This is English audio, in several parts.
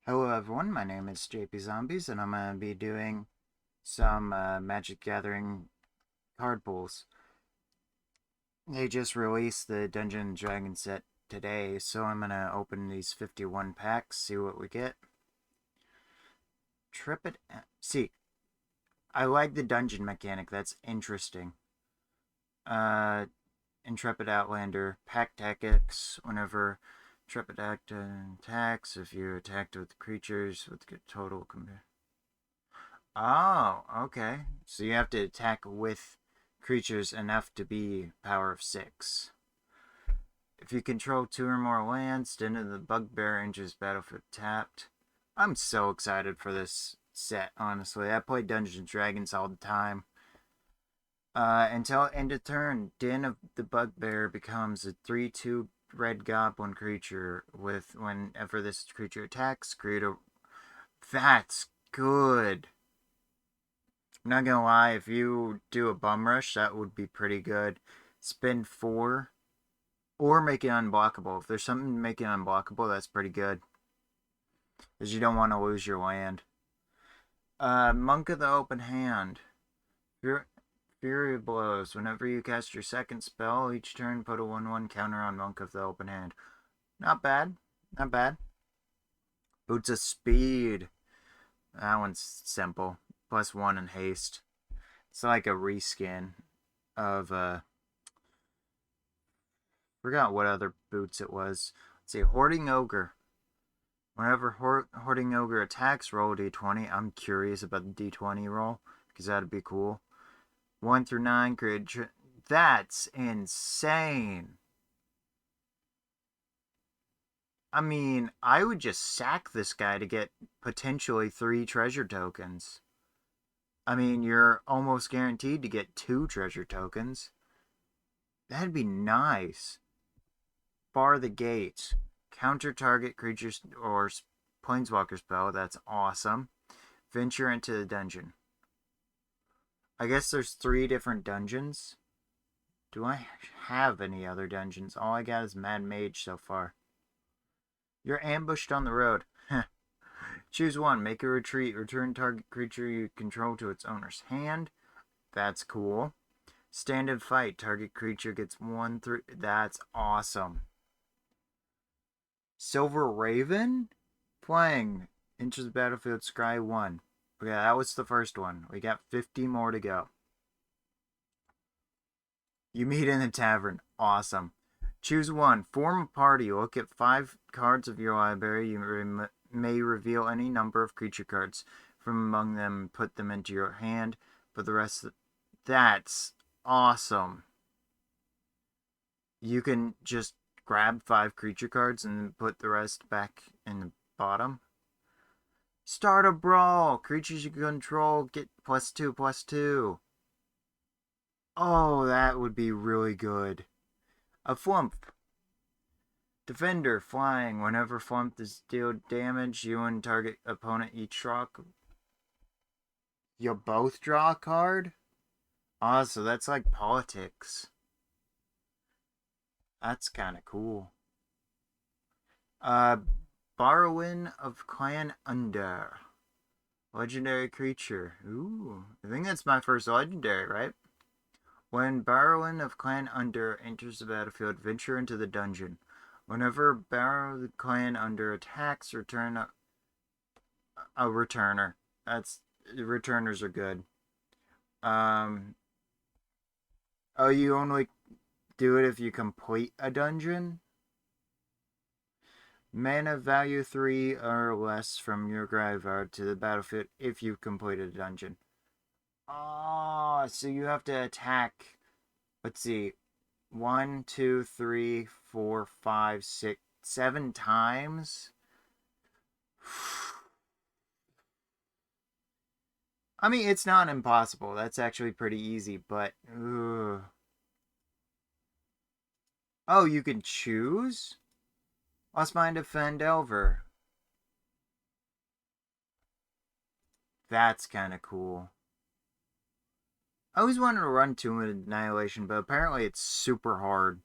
Hello everyone, my name is JP Zombies and I'm going to be doing some Magic Gathering card pulls. They just released the Dungeon & Dragon set today, so I'm going to open these 51 packs, see what we get. See, I like the dungeon mechanic, that's interesting. Intrepid Outlander, pack tactics, whenever Intrepid attacks, if you attacked with creatures with good total compare. Oh, okay. So you have to attack with creatures enough to be power of 6. If you control 2 or more lands, then the Bugbear enters battlefield tapped. I'm so excited for this set, honestly. I play Dungeons & Dragons all the time. Until end of turn, Den of the Bugbear becomes a 3/2 red goblin creature with whenever this creature attacks, create a... That's good. I'm not gonna lie, if you do a bum rush, that would be pretty good. Spend 4 or make it unblockable. If there's something to make it unblockable, that's pretty good. Because you don't want to lose your land. Monk of the Open Hand. Fury of Blows. Whenever you cast your second spell, each turn put a 1/1 counter on Monk of the Open Hand. Not bad. Not bad. Boots of Speed. That one's simple. +1 in haste. It's like a reskin of forgot what other boots it was. Let's see, Hoarding Ogre. Whenever Hoarding Ogre attacks, roll a d20. I'm curious about the d20 roll because that'd be cool. 1 through 9 create. That's insane. I mean, I would just sack this guy to get potentially 3 treasure tokens. I mean, you're almost guaranteed to get 2 treasure tokens. That'd be nice. Bar the Gate. Counter target creatures or planeswalker spell. That's awesome. Venture into the dungeon. I guess there's 3 different dungeons. Do I have any other dungeons? All I got is Mad Mage so far. You're ambushed on the road. Choose one. Make a retreat. Return target creature you control to its owner's hand. That's cool. Stand and fight. Target creature gets 1 through. That's awesome. Silver Raven? Playing. Enters the battlefield, scry 1. Okay, that was the first one. We got 50 more to go. You meet in the tavern. Awesome. Choose one. Form a party. Look at 5 cards of your library. You may reveal any number of creature cards from among them. Put them into your hand. But the rest... That's awesome. You can just grab 5 creature cards and put the rest back in the bottom. Start a brawl. Creatures you control get +2/+2. Oh, that would be really good. A Flump. Defender, flying. Whenever Flump is dealt damage, you and target opponent each draw. You both draw a card? Oh, so that's like politics. That's kind of cool. Barrowin of Clan Under. Legendary creature. Ooh, I think that's my first legendary, right? When Barrowin of Clan Under enters the battlefield, venture into the dungeon. Whenever Barrow the Clan Under attacks, return a returner. Returners are good. Oh, you only do it if you complete a dungeon? Mana value 3 or less from your graveyard to the battlefield if you've completed a dungeon. Oh, so you have to attack. Let's see. 1, 2, 3, 4, 5, 6, 7 times? I mean, it's not impossible. That's actually pretty easy, but... Ugh. Oh, you can choose? Lost Mind of Fandelver. That's kind of cool. I always wanted to run Tomb of Annihilation, but apparently it's super hard.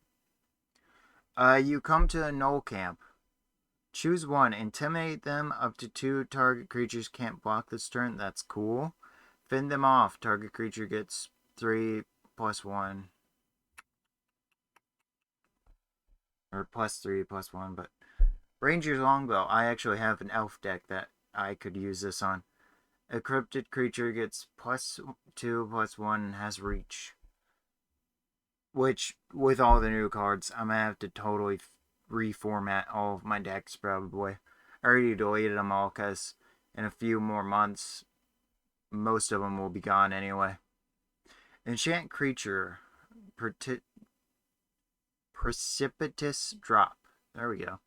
You come to a Null Camp. Choose one. Intimidate them. Up to 2 target creatures can't block this turn. That's cool. Fend them off. Target creature gets 3+1. Or +3/+1, but Ranger's Longbow. I actually have an elf deck that I could use this on. A cryptid creature gets +2/+1 and has reach. Which, with all the new cards, I'm gonna have to totally reformat all of my decks probably. I already deleted them all because in a few more months, most of them will be gone anyway. Enchant creature. Precipitous drop. There we go.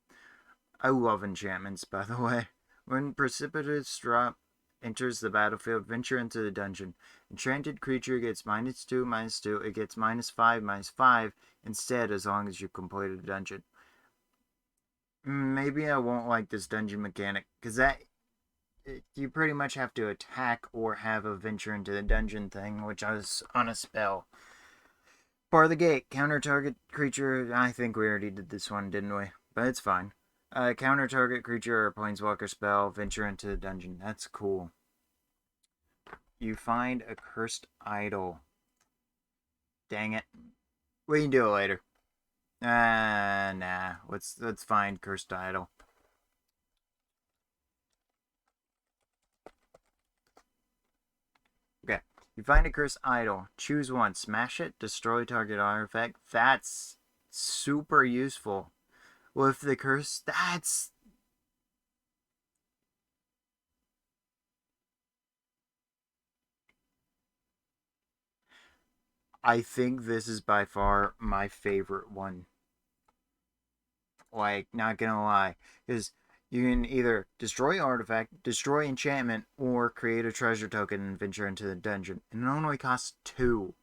I love enchantments, by the way. When precipitous drop enters the battlefield, venture into the dungeon. Enchanted creature gets -2/-2. It gets -5/-5 instead, as long as you completed the dungeon. Maybe I won't like this dungeon mechanic, because you pretty much have to attack or have a venture into the dungeon thing, which is on a spell. Bar the gate. Counter target creature. I think we already did this one, didn't we? But it's fine. Counter target creature or planeswalker spell. Venture into the dungeon. That's cool. You find a cursed idol. Dang it. We can do it later. Nah. Let's find cursed idol. Okay. You find a cursed idol. Choose one. Smash it. Destroy target artifact. That's super useful. With the curse, that's... I think this is by far my favorite one. Like, not gonna lie. Because you can either destroy artifact, destroy enchantment, or create a treasure token and venture into the dungeon. And it only costs 2.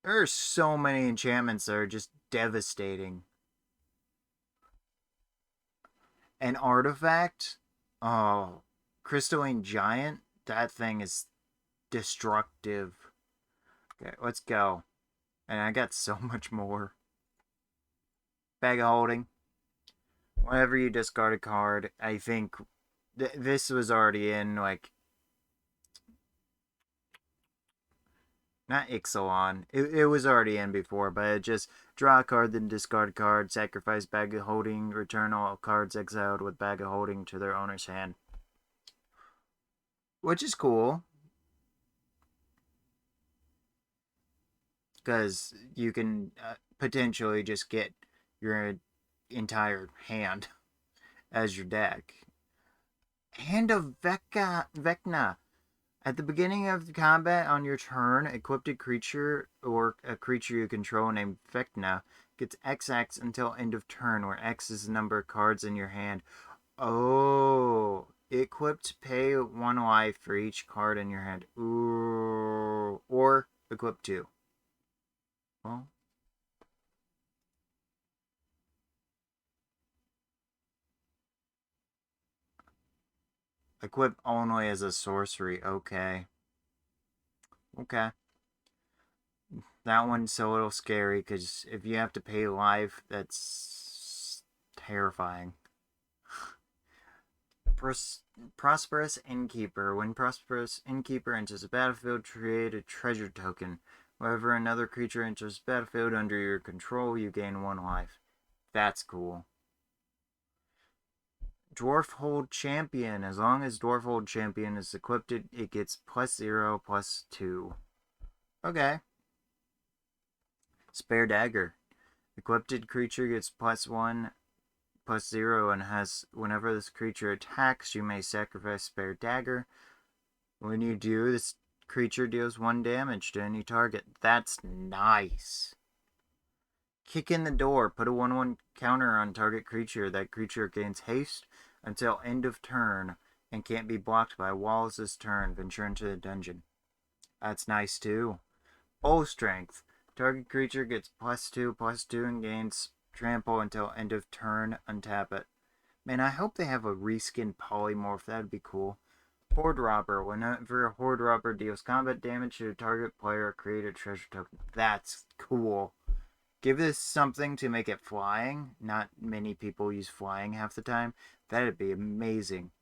There are so many enchantments that are just devastating. An artifact? Oh, Crystalline Giant? That thing is destructive. Okay, let's go. And I got so much more. Bag of holding. Whenever you discard a card, I think this was already in, like, not Ixalan. It was already in before, but it just draw a card, then discard a card, sacrifice bag of holding, return all cards exiled with bag of holding to their owner's hand. Which is cool. Because you can potentially just get your entire hand as your deck. Hand of Vecna. At the beginning of the combat on your turn, equipped creature or a creature you control named Vecna gets XX until end of turn, where X is the number of cards in your hand. Oh, equipped, pay 1 life for each card in your hand. Ooh, or equip 2. Well, equip only as a sorcery. Okay. That one's a little scary because if you have to pay life, that's terrifying. Prosperous Innkeeper. When Prosperous Innkeeper enters the battlefield, create a treasure token. Whenever another creature enters the battlefield under your control, you gain 1 life. That's cool. Dwarfhold Champion. As long as Dwarfhold Champion is equipped, it gets +0/+2. Okay. Spare Dagger. Equipped creature gets +1/+0 and has, whenever this creature attacks, you may sacrifice Spare Dagger. When you do, this creature deals 1 damage to any target. That's nice. Kick in the door. Put a 1/1 counter on target creature. That creature gains haste until end of turn and can't be blocked by walls this turn. Venture into the dungeon. That's nice too. Bull Strength. Target creature gets +2/+2 and gains trample until end of turn. Untap it. Man, I hope they have a reskin polymorph. That'd be cool. Horde Robber. Whenever a Horde Robber deals combat damage to a target player, create a treasure token. That's cool. Give this something to make it flying. Not many people use flying half the time. That'd be amazing.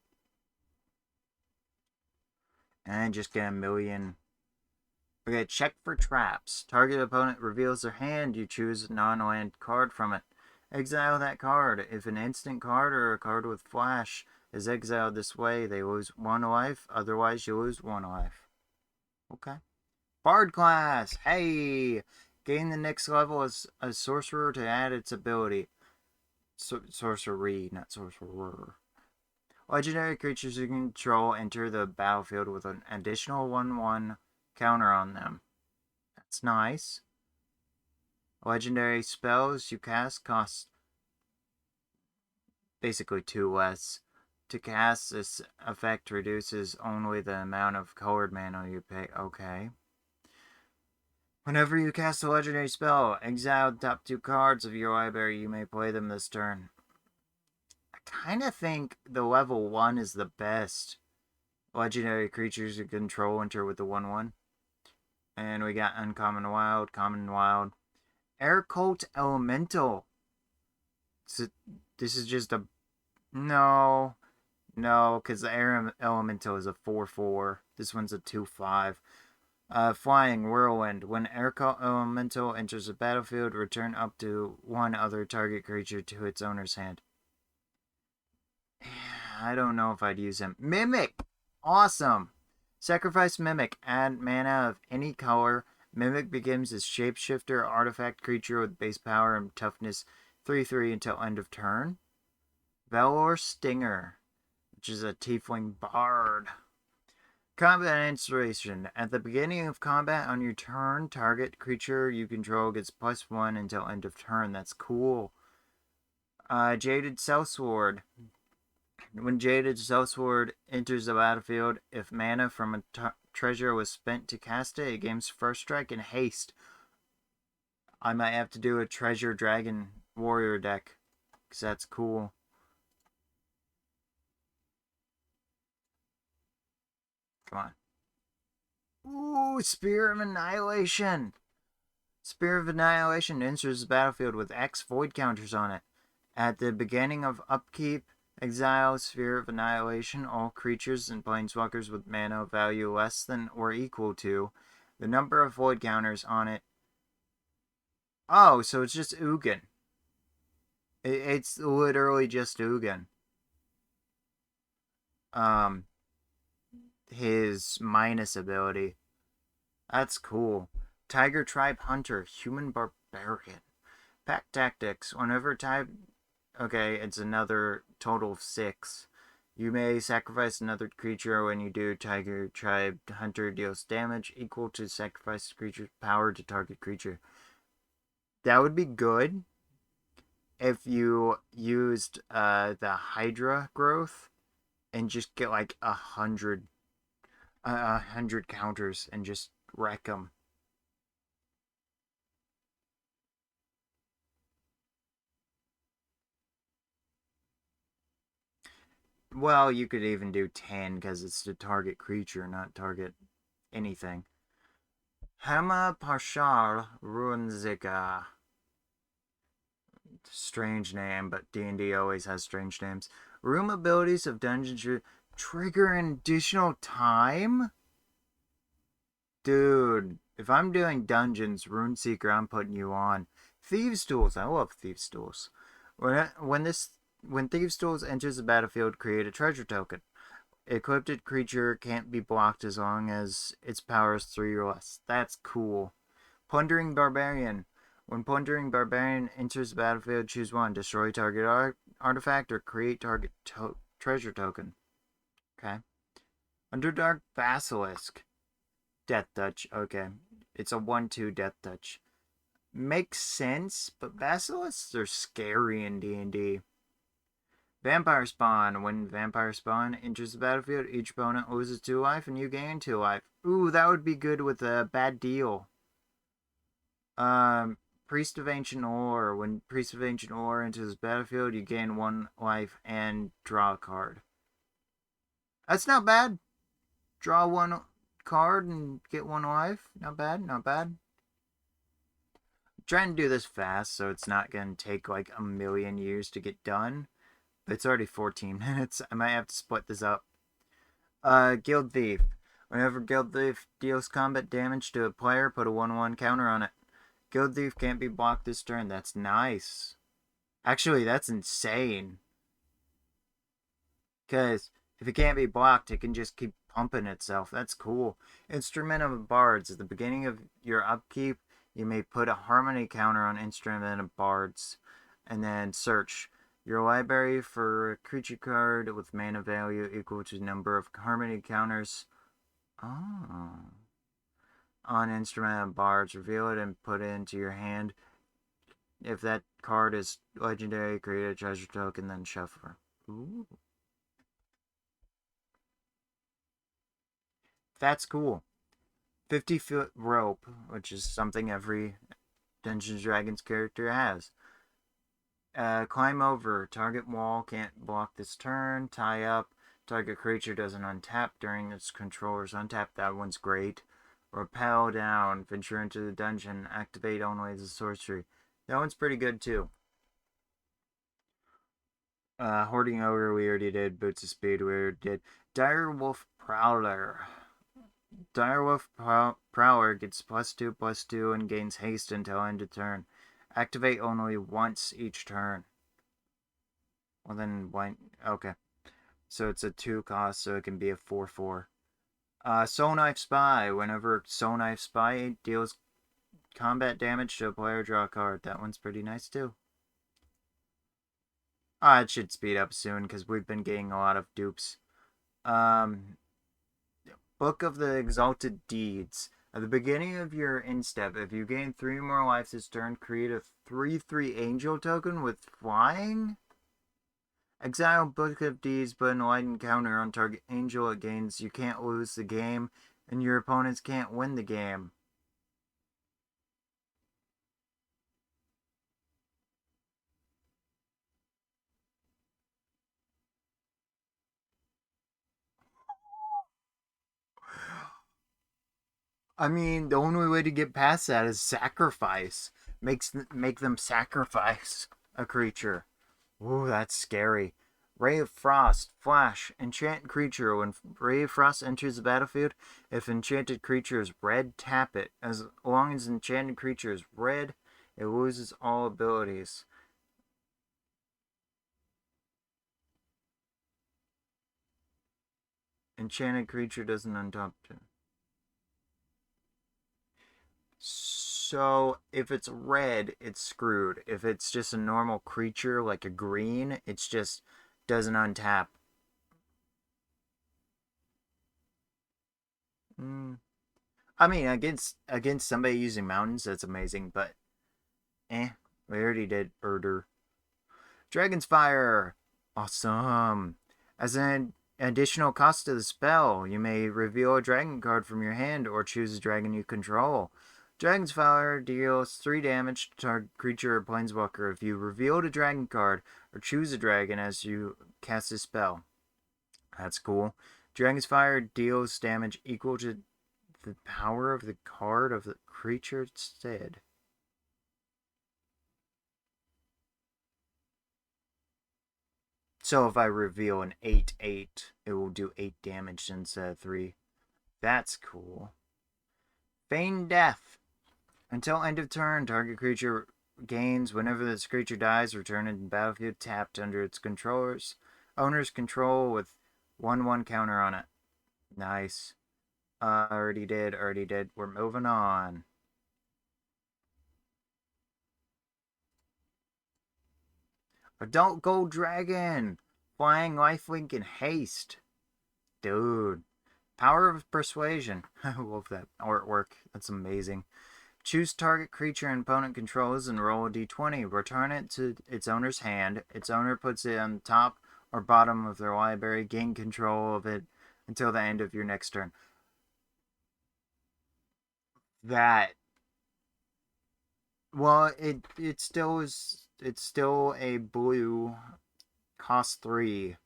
And just get a million. Okay, check for traps. Target opponent reveals their hand. You choose a non-land card from it. Exile that card. If an instant card or a card with flash is exiled this way, they lose 1 life. Otherwise, you lose 1 life. Okay. Bard class. Hey! Gain the next level as a sorcerer to add its ability. Sorcery, not sorcerer. Legendary creatures you control enter the battlefield with an additional 1/1 counter on them. That's nice. Legendary spells you cast cost basically 2 less. To cast this effect reduces only the amount of colored mana you pay. Okay. Whenever you cast a legendary spell, exile the top 2 cards of your library. You may play them this turn. I kind of think the level 1 is the best. Legendary creatures you control enter with the 1/1. And we got Uncommon Wild, Common Wild. Air Cult Elemental. So this is just a... No, because the Air Elemental is a 4/4. This one's a 2/5. Flying Whirlwind. When Air Cult Elemental enters the battlefield, return up to 1 other target creature to its owner's hand. I don't know if I'd use him. Mimic! Awesome! Sacrifice Mimic. Add mana of any color. Mimic begins as shapeshifter artifact creature with base power and toughness 3/3 until end of turn. Valor Stinger, which is a tiefling bard. Combat Inspiration. At the beginning of combat on your turn, target creature you control gets +1 until end of turn. That's cool. Jaded Sellsword. When Jaded Sellsword enters the battlefield, if mana from a treasure was spent to cast it, it gains first strike and haste. I might have to do a Treasure Dragon Warrior deck, because that's cool. Come on. Ooh, Spear of Annihilation. Spear of Annihilation enters the battlefield with X void counters on it. At the beginning of upkeep, exile Sphere of Annihilation all creatures and planeswalkers with mana value less than or equal to the number of void counters on it. Oh, so it's just Ugin. It's literally just Ugin. His minus ability. That's cool. Tiger Tribe Hunter, Human Barbarian. Pack Tactics. Whenever type... Okay, it's another total of 6. You may sacrifice another creature. When you do, Tiger Tribe Hunter deals damage equal to sacrificed creature's power to target creature. That would be good if you used the Hydra growth and just get like 100 counters and just wreck them. Well, you could even do 10 because it's to target creature, not target anything. Hama Parshar Ruinzika. Strange name, but D&D always has strange names. Room abilities of dungeons trigger an additional time? Dude, if I'm doing dungeons, Runeseeker, I'm putting you on. Thieves' Tools. I love Thieves' Tools. When Thieves' Tools enters the battlefield, create a treasure token. Equipped creature can't be blocked as long as its power is 3 or less. That's cool. Pondering Barbarian. When Pondering Barbarian enters the battlefield, choose 1. Destroy target artifact or create target treasure token. Okay. Underdark Basilisk. Death Touch. Okay. It's a 1/2 Death Touch. Makes sense, but basilisks are scary in D&D. Vampire Spawn. When Vampire Spawn enters the battlefield, each opponent loses 2 life and you gain 2 life. Ooh, that would be good with a bad deal. Priest of Ancient Ore. When Priest of Ancient Ore enters the battlefield, you gain 1 life and draw a card. That's not bad. Draw 1 card and get 1 life. Not bad, not bad. trying to do this fast, so it's not going to take like a million years to get done. But it's already 14 minutes. I might have to split this up. Guild Thief. Whenever Guild Thief deals combat damage to a player, put a 1/1 counter on it. Guild Thief can't be blocked this turn. That's nice. Actually, that's insane. Because if it can't be blocked, it can just keep pumping itself. That's cool. Instrument of Bards. At the beginning of your upkeep, you may put a harmony counter on Instrument of Bards. And then search your library for a creature card with mana value equal to the number of harmony counters. Oh. On Instrument of Bards, reveal it and put it into your hand. If that card is legendary, create a treasure token, then shuffle. Ooh. That's cool. 50-foot rope, which is something every Dungeons & Dragons character has. Climb over. Target wall can't block this turn. Tie up. Target creature doesn't untap during its controller's untap. That one's great. Rappel down. Venture into the dungeon. Activate only as a sorcery. That one's pretty good too. Hoarding Ogre we already did. Boots of Speed we already did. Dire Wolf Prowler. Direwolf Prowler gets +2/+2 and gains haste until end of turn. Activate only once each turn. Well then, why? Okay. So it's a 2 cost, so it can be a 4/4. Soul Knife Spy. Whenever Soul Knife Spy deals combat damage to a player, draw a card. That one's pretty nice too. It should speed up soon because we've been getting a lot of dupes. Book of the Exalted Deeds. At the beginning of your instep, if you gain 3 more life this turn, create a 3/3 angel token with flying. Exile Book of Deeds, put an enlightened counter on target angel. It gains you can't lose the game, and your opponents can't win the game. I mean, the only way to get past that is sacrifice. Make them sacrifice a creature. Ooh, that's scary. Ray of Frost, Flash, enchant creature. When Ray of Frost enters the battlefield, if enchanted creature is red, tap it. As long as enchanted creature is red, it loses all abilities. Enchanted creature doesn't untap it. So if it's red, it's screwed. If it's just a normal creature like a green, it's just doesn't untap. I mean, against somebody using mountains, that's amazing. But we already did Urder. Dragon's Fire, awesome. As an additional cost to the spell, you may reveal a dragon card from your hand or choose a dragon you control. Dragon's Fire deals 3 damage to target creature or planeswalker if you revealed a dragon card or choose a dragon as you cast a spell. That's cool. Dragon's Fire deals damage equal to the power of the card of the creature instead. So if I reveal an 8/8, it will do 8 damage instead of 3. That's cool. Feign Death. Until end of turn, target creature gains whenever this creature dies, return it to the battlefield tapped under its owner's control with 1/1 counter on it. Nice. Already did. We're moving on. Adult Gold Dragon. Flying lifelink and haste. Dude. Power of Persuasion. I love that artwork. That's amazing. Choose target creature and opponent controls and roll a d20. Return it to its owner's hand. Its owner puts it on top or bottom of their library. Gain control of it until the end of your next turn. That. Well, it still is. It's still a blue, cost 3.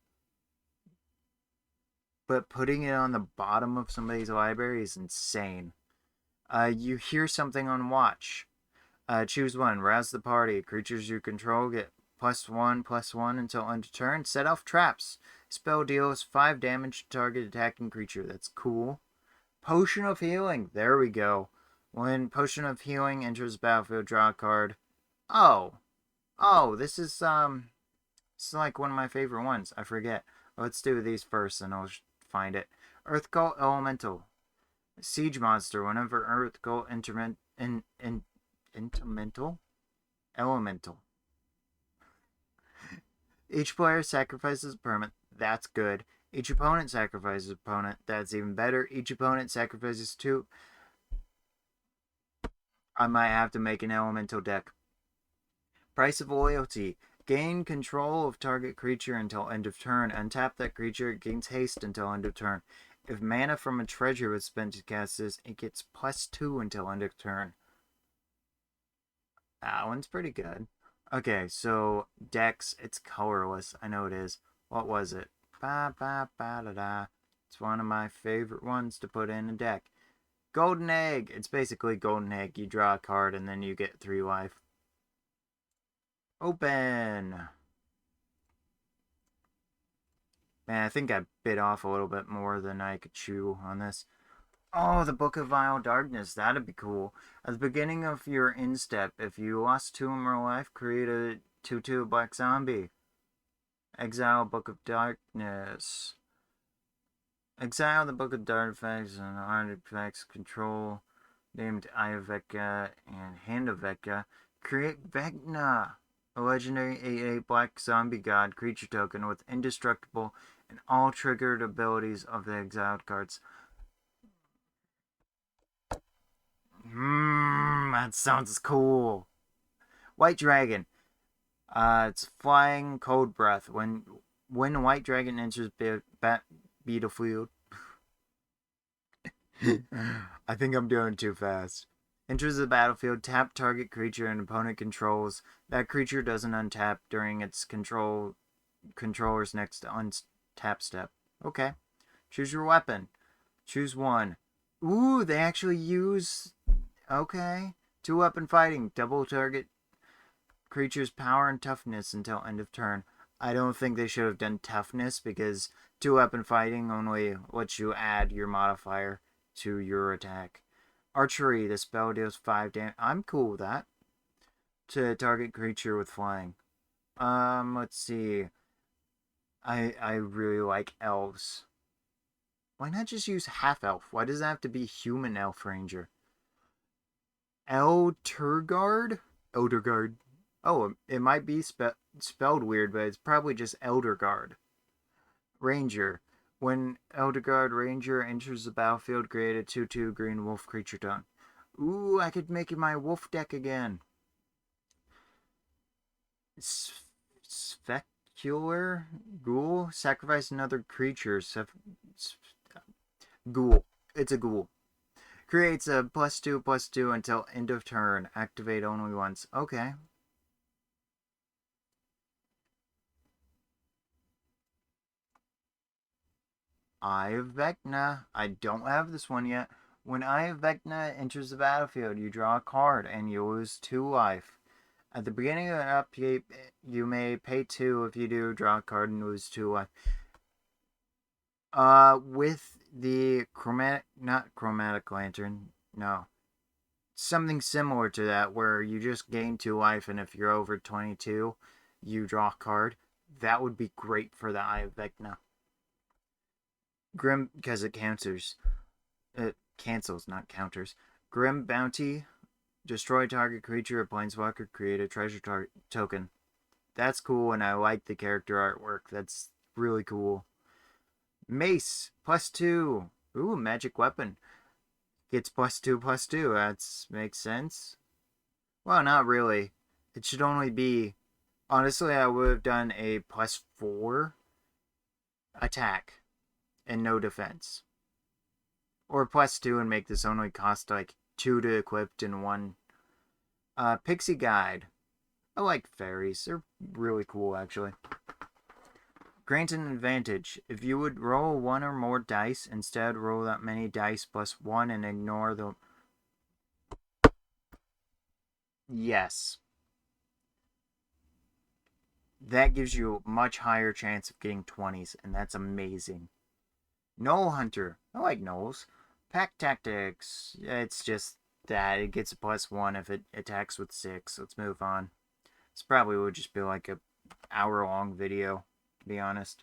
But putting it on the bottom of somebody's library is insane. You hear something on watch. Choose one. Rouse the party. Creatures you control get +1/+1 until end of turn. Set off traps. Spell deals 5 damage to target attacking creature. That's cool. Potion of Healing. There we go. When Potion of Healing enters the battlefield, draw a card. Oh. Oh, this is like one of my favorite ones. I forget. Let's do these first and I'll find it. Earth Cult Elemental. Siege monster. Whenever Earth Cult Elemental. Each player sacrifices a permanent. That's good. Each opponent sacrifices an opponent. That's even better. Each opponent sacrifices 2. I might have to make an elemental deck. Price of Loyalty. Gain control of target creature until end of turn. Untap that creature. It gains haste until end of turn. If mana from a treasure was spent to cast this, it gets +2 until end of turn. That one's pretty good. Okay, so Dex, it's colorless. I know it is. What was it? Ba ba ba da da. It's one of my favorite ones to put in a deck. Golden Egg. It's basically Golden Egg. You draw a card and then you get 3 life. Open. Man, I think I bit off a little bit more than I could chew on this. Oh, the Book of Vile Darkness. That'd be cool. At the beginning of your instep, if you lost 2 or more life, create a 2/2 black zombie. Exile Book of Darkness. Exile the Book of Dark Effects and Artifacts Control, named Eye of Vecca and Hand of Vecca. Create Vecna, a legendary 8/8 black zombie god creature token with indestructible and all triggered abilities of the exiled cards. That sounds cool. White Dragon. It's flying cold breath. When White Dragon enters battlefield. I think I'm doing too fast. Enters the battlefield, tap target creature and opponent controls. That creature doesn't untap during its controller's next untap step. Okay. Choose your weapon. Choose one. Ooh, they actually use... Okay. 2-weapon fighting. Double target creature's power and toughness until end of turn. I don't think they should have done toughness because 2-weapon fighting only lets you add your modifier to your attack. Archery. The spell deals 5 damage. I'm cool with that. To target creature with flying. Let's see. I really like elves. Why not just use half-elf? Why does it have to be human elf ranger? Elderguard? Elderguard. Oh, it might be spelled weird, but it's probably just Elderguard. Ranger. When Elderguard Ranger enters the battlefield, create a 2/2 green wolf creature token. Ooh, I could make it my wolf deck again. Specular Ghoul. Sacrifice another creature. Ghoul. It's a ghoul. Creates a +2/+2 until end of turn. Activate only once. Okay. Eye of Vecna. I don't have this one yet. When Eye of Vecna enters the battlefield, you draw a card and you lose 2 life. At the beginning of the upkeep, you may pay 2. If you do, draw a card and lose 2 life. With the not chromatic lantern, no. Something similar to that, where you just gain 2 life, and if you're over 22, you draw a card. That would be great for the Eye of Vecna. Grim, because it cancels. It cancels, not counters. Grim Bounty. Destroy target creature or planeswalker. Create a treasure token. That's cool, and I like the character artwork. That's really cool. Mace. +2. Ooh, magic weapon. Gets +2/+2. That makes sense. Well, not really. It should only be... Honestly, I would have done a +4 attack and no defense. Or +2 and make this only cost like 2 to equip and 1. Pixie Guide. I like fairies. They're really cool, actually. Grant an advantage. If you would roll 1 or more dice, instead roll that many dice +1 and ignore the... Yes. That gives you a much higher chance of getting 20s, and that's amazing. Knoll Hunter. I like Knolls. Pack Tactics. It's just that it gets a +1 if it attacks with 6. Let's move on. This probably would just be like a hour-long video, to be honest.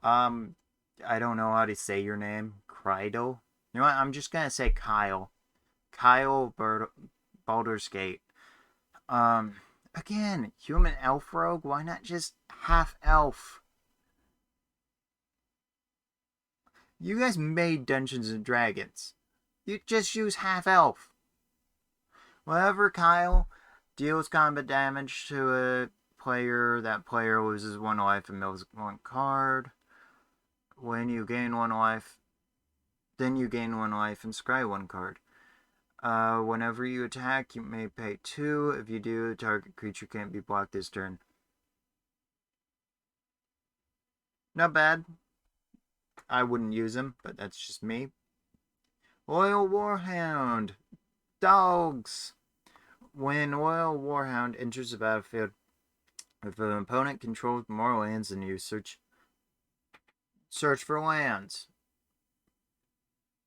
Um, I don't know how to say your name. Kreidel? You know what? I'm just gonna say Kyle. Baldur's Gate. Um, again, human elf rogue. Why not just half elf? You guys made Dungeons and Dragons. You just use half elf. Whenever Kyle deals combat damage to a player, that player loses 1 life and mills 1 card. When you gain 1 life, then you gain 1 life and scry 1 card. Whenever you attack, you may pay 2. If you do, the target creature can't be blocked this turn. Not bad. I wouldn't use him, but that's just me. Loyal Warhound. Dogs. When Loyal Warhound enters the battlefield, if an opponent controls more lands than you, search for lands.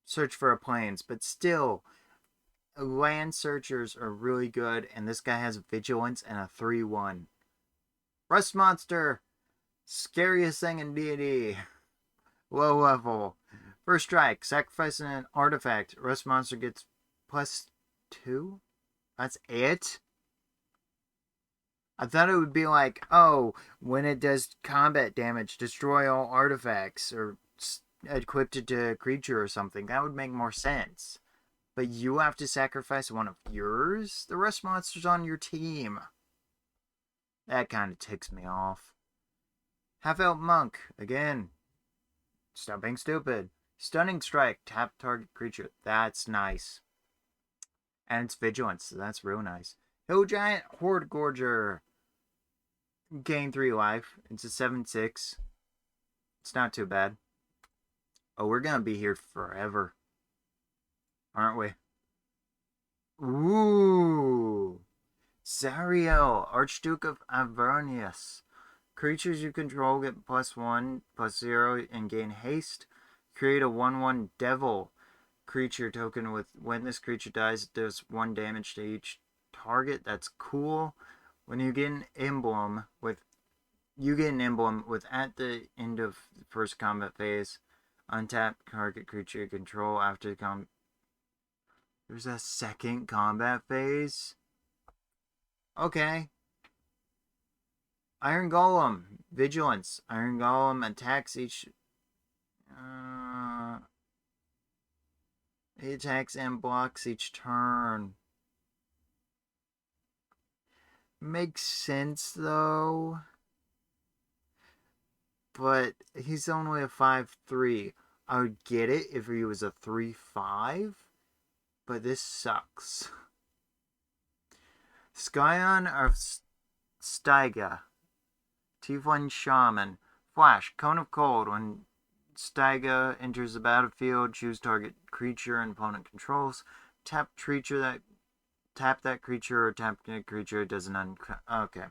Search for a plains, but still, land searchers are really good, and this guy has vigilance and a 3/1. Rust Monster, scariest thing in D&D. Low level. First strike, sacrificing an artifact. Rust Monster gets +2. That's it? I thought it would be like, oh, when it does combat damage, destroy all artifacts or equipped it to a creature or something. That would make more sense. But you have to sacrifice one of yours? The rest monsters on your team. That kind of ticks me off. Half-Elf Monk, again. Stop being stupid. Stunning Strike, tap target creature. That's nice. And it's Vigilance, so that's real nice. Hill Giant Horde Gorger. Gain 3 life. It's a 7/6. It's not too bad. Oh, we're gonna be here forever. Aren't we? Ooh. Zariel, Archduke of Avernus. Creatures you control get +1/+0 and gain haste. Create a 1/1 devil creature token with when this creature dies, it does 1 damage to each target. That's cool. When you get an emblem with at the end of the first combat phase, untap target creature you control after the there's a second combat phase? Okay. Iron Golem. Vigilance. Iron Golem attacks each... he attacks and blocks each turn. Makes sense, though. But he's only a 5/3. I would get it if he was a 3/5. But this sucks. Scion of Staiga. Tiefling Shaman. Flash. Cone of Cold. When Staiga enters the battlefield, choose target creature and opponent controls. Tap that creature or tap a creature. It doesn't okay.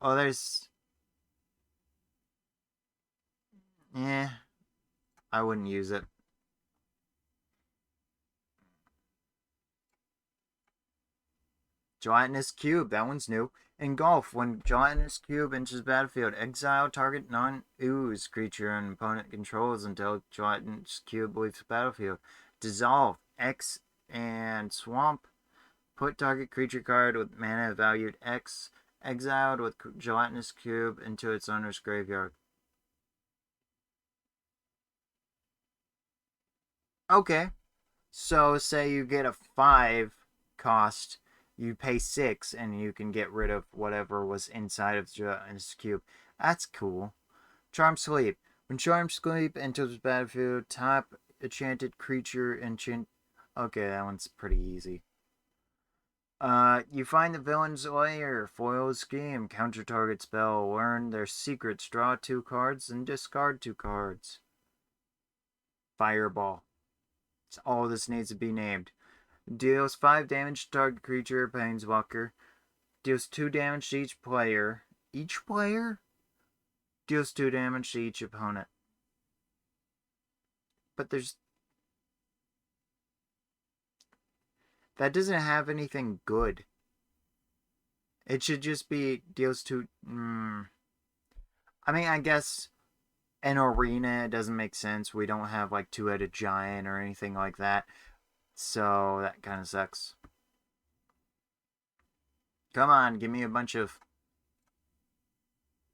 Oh, there's... yeah. I wouldn't use it. Gelatinous Cube. That one's new. Engulf. When Gelatinous Cube enters the battlefield, exile target non-ooze creature and opponent controls until Gelatinous Cube leaves the battlefield. Dissolve. X and Swamp. Put target creature card with mana valued X exiled with Gelatinous Cube into its owner's graveyard. Okay. So say you get a 5 cost, you pay 6 and you can get rid of whatever was inside of Gelatinous Cube. That's cool. Charm Sleep. When Charm Sleep enters the battlefield, top enchanted creature enchant. Okay, that one's pretty easy. You find the villain's lair, foil scheme, counter target spell, learn their secrets, draw 2 cards, and discard 2 cards. Fireball. It's all this needs to be named. Deals 5 damage to target creature, Planeswalker. Deals 2 damage to each player. Each player? Deals 2 damage to each opponent. But there's... That doesn't have anything good. It should just be deals 2... I mean, I guess in Arena it doesn't make sense. We don't have like two-headed giant or anything like that. So that kind of sucks. Come on, give me a bunch of...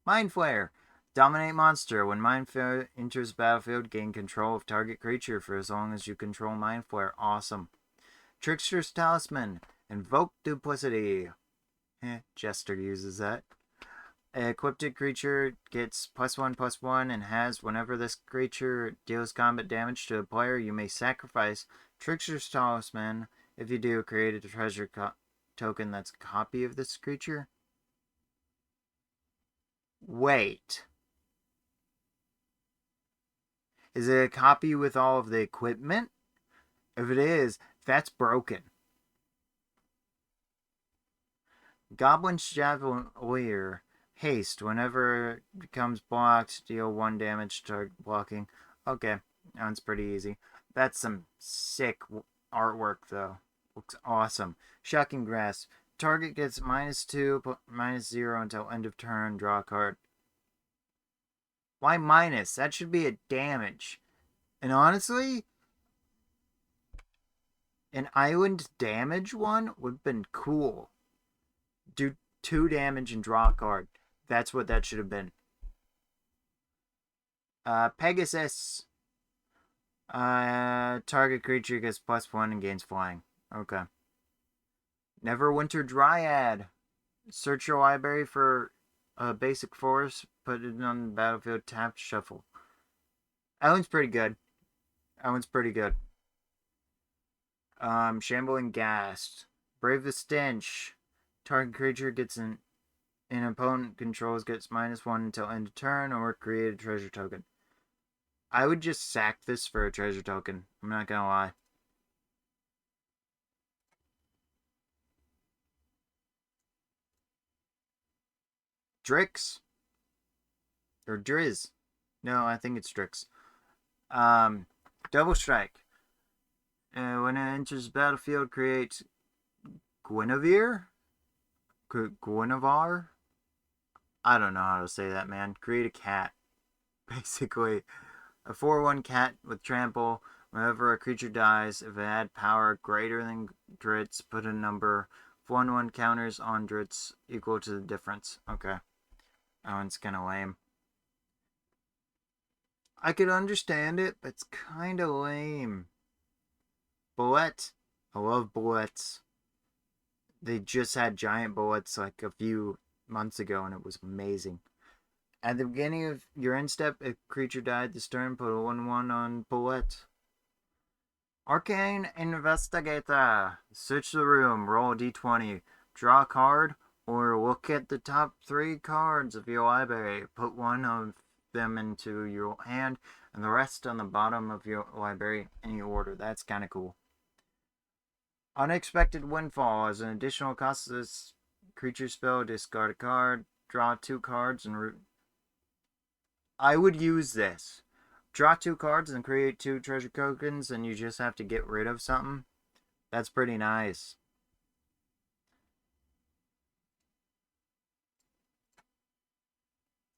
Mind Flare. Dominate monster. When Mind Flare enters battlefield, gain control of target creature for as long as you control Mind Flare. Awesome. Trickster's Talisman. Invoke Duplicity. Jester uses that. Equipped creature gets +1/+1 and has, whenever this creature deals combat damage to a player, you may sacrifice Trickster's Talisman. If you do, create a treasure token that's a copy of this creature. Wait. Is it a copy with all of the equipment? If it is, that's broken. Goblin's Javelier. Haste. Whenever it becomes blocked, deal 1 damage to target blocking. Okay, that's pretty easy. That's some sick artwork, though. Looks awesome. Shocking Grasp. Target gets -2, -0 until end of turn. Draw a card. Why minus? That should be a damage. And honestly, an island damage one would have been cool. Do 2 damage and draw a card. That's what that should have been. Pegasus. Target creature gets +1 and gains flying. Okay. Neverwinter Dryad. Search your library for a basic force, put it on the battlefield, tap, shuffle. That one's pretty good. Shambling Ghast. Brave the Stench. Target creature gets an opponent controls gets -1 until end of turn, or create a treasure token. I would just sack this for a treasure token. I'm not gonna lie. Drix? Or Driz? No, I think it's Drix. Double Strike. When it enters the battlefield, create Guinevere? Guinevere? I don't know how to say that, man. Create a cat. Basically, a 4/1 cat with trample. Whenever a creature dies, if it had power greater than Dritz, put a number of 1/1 counters on Dritz equal to the difference. Okay. That one's kind of lame. I could understand it, but it's kind of lame. Bullet. I love bullets. They just had giant bullets like a few months ago, and it was amazing. At the beginning of your end step, if a creature died this turn, put a 1/1 on bullet. Arcane Investigator. Search the room, roll a d20, draw a card, or look at the top 3 cards of your library. Put one of them into your hand, and the rest on the bottom of your library in any order. That's kind of cool. Unexpected Windfall. As an additional cost of this creature spell, discard a card, draw 2 cards, and I would use this. Draw 2 cards and create 2 treasure tokens, and you just have to get rid of something. That's pretty nice.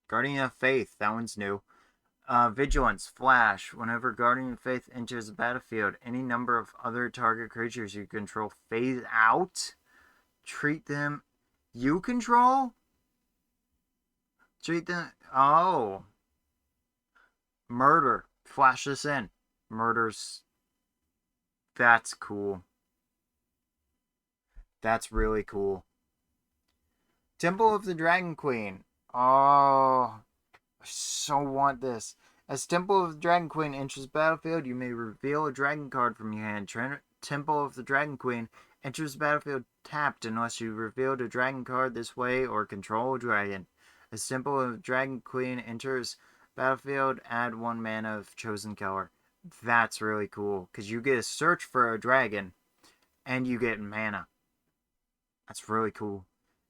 Guardian of Faith. That one's new. Vigilance. Flash. Whenever Guardian of Faith enters the battlefield, any number of other target creatures you control phase out. Treat them... You control? Treat them... Oh. Murder. Flash this in. Murders. That's cool. That's really cool. Temple of the Dragon Queen. Oh, I so want this. As Temple of the Dragon Queen enters the battlefield, you may reveal a dragon card from your hand. Temple of the Dragon Queen enters the battlefield tapped unless you revealed a dragon card this way or control a dragon. As Temple of the Dragon Queen enters battlefield, add 1 mana of chosen color. That's really cool, because you get to search for a dragon, and you get mana. That's really cool.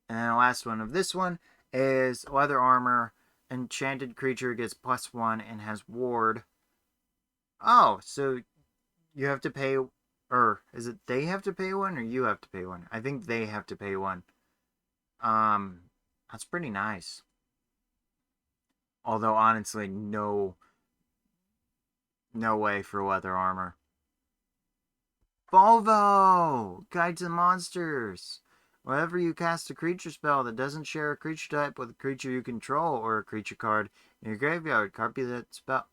And then the last one of this one is leather armor. Enchanted creature gets +1 and has ward. Oh, so you have to pay, or is it they have to pay one or you have to pay one? I think they have to pay one. That's pretty nice. Although honestly, no way for leather armor. Volvo! Guide to the monsters. Whenever you cast a creature spell that doesn't share a creature type with a creature you control or a creature card in your graveyard, copy that spell.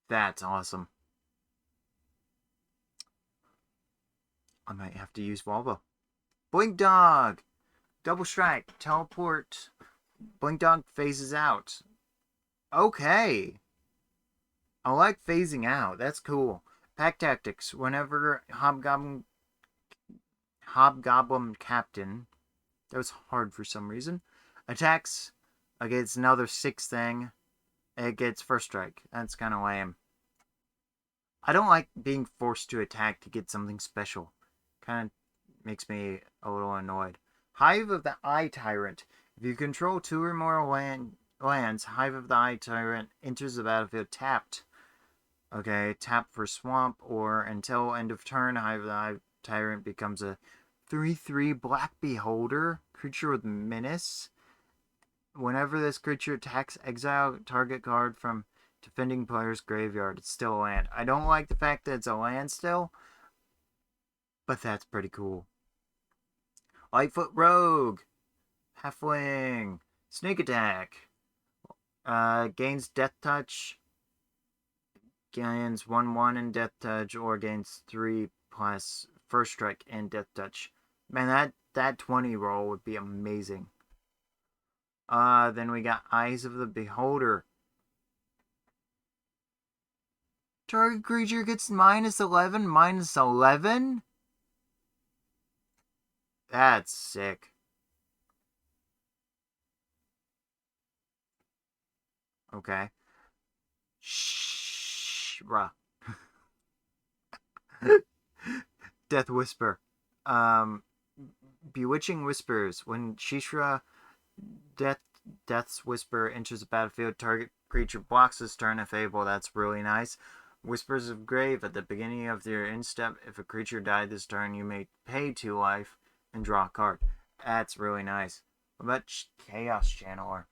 That's awesome. I might have to use Volvo. Blink Dog! Double strike, teleport. Blink Dog phases out. Okay. I like phasing out. That's cool. Pack Tactics. Whenever Hobgoblin Captain, that was hard for some reason, attacks against another 6 thing, it gets first strike. That's kind of lame. I don't like being forced to attack to get something special. Kind of makes me a little annoyed. Hive of the Eye Tyrant. If you control 2 or more lands, Hive of the Eye Tyrant enters the battlefield tapped. Okay, tap for swamp, or until end of turn, Hive of the Eye Tyrant becomes a 3/3 Black Beholder, creature with menace. Whenever this creature attacks, exile target card from defending player's graveyard. It's still a land. I don't like the fact that it's a land still, but that's pretty cool. Lightfoot Rogue, Halfling, Sneak Attack, gains Death Touch, gains 1/1 in Death Touch, or gains 3+ First Strike and Death Touch. Man, that 20 roll would be amazing. Then we got Eyes of the Beholder. Target creature gets -11, -11? That's sick. Okay. Shh-ra. Death Whisper. Bewitching Whispers. When Shishra Death's Whisper enters the battlefield, target creature blocks this turn if able. That's really nice. Whispers of Grave. At the beginning of your end step, if a creature died this turn, you may pay 2 life and draw a card. That's really nice. What about Chaos Channeler?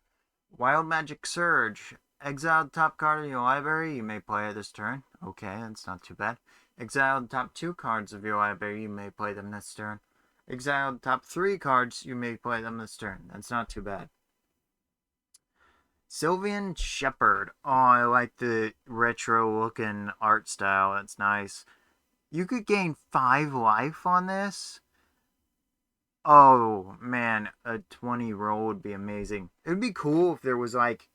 Wild Magic Surge. Exile the top card of your library. You may play it this turn. Okay, that's not too bad. Exile the top 2 cards of your library. You may play them this turn. Exile the top 3 cards. You may play them this turn. That's not too bad. Sylvan Shepherd. Oh, I like the retro looking art style. That's nice. You could gain 5 life on this. Oh, man. A 20 roll would be amazing. It would be cool if there was like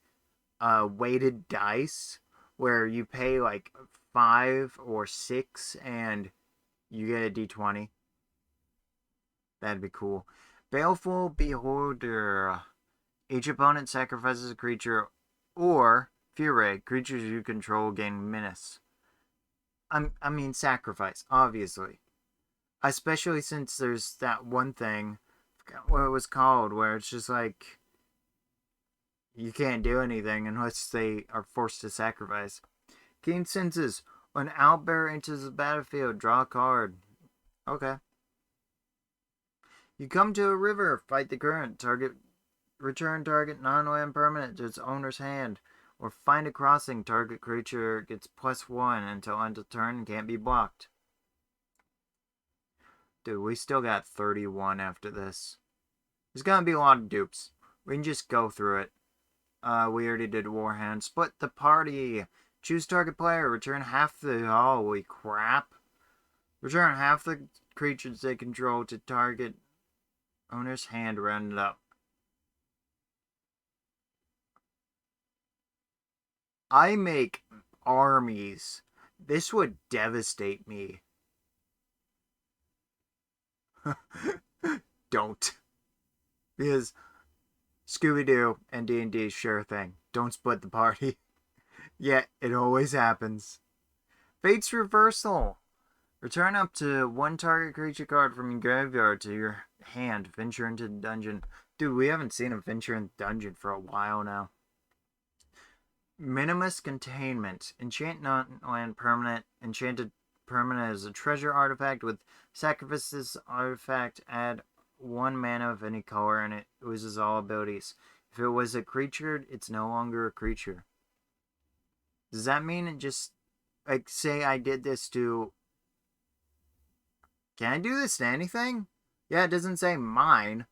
weighted dice where you pay like 5 or 6 and you get a d20. That'd be cool. Baleful Beholder. Each opponent sacrifices a creature, or Fury. Creatures you control gain menace. I mean sacrifice, obviously. Especially since there's that one thing, I forgot what it was called, where it's just like you can't do anything unless they are forced to sacrifice. Keen Senses. When Owlbear enters the battlefield, draw a card. Okay. You come to a river, fight the current, return target non-land permanent to its owner's hand, or find a crossing, target creature gets +1 until end of turn and can't be blocked. Dude, we still got 31 after this. There's gonna be a lot of dupes. We can just go through it. We already did Warhound. Split the party. Choose target player. Return half the... Holy crap. Return half the creatures they control to target owner's hand rounded up. I make armies. This would devastate me. Don't. Because Scooby-Doo and D&D share a thing. Don't split the party. Yeah, it always happens. Fate's Reversal. Return up to one target creature card from your graveyard to your hand. Venture into the dungeon. Dude, we haven't seen a venture in the dungeon for a while now. Minimus Containment. Enchant non-land permanent. Enchanted permanent is a treasure artifact with sacrifice this artifact. Add 1 mana of any color and it loses all abilities. If it was a creature, it's no longer a creature. Does that mean it just, like, say I did this to... Can I do this to anything? Yeah, it doesn't say mine.